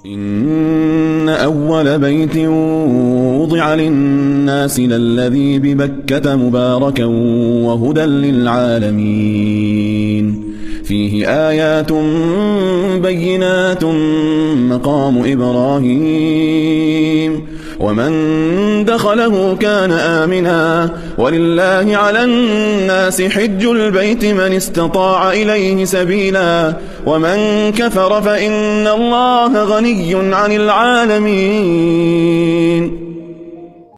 إن أول بيت وضع للناس للذي ببكة مباركا وهدى للعالمين فيه آيات بينات مقام إبراهيم ومن دخله كان آمنا ولله على الناس حج البيت من استطاع إليه سبيلا ومن كفر فإن الله غني عن العالمين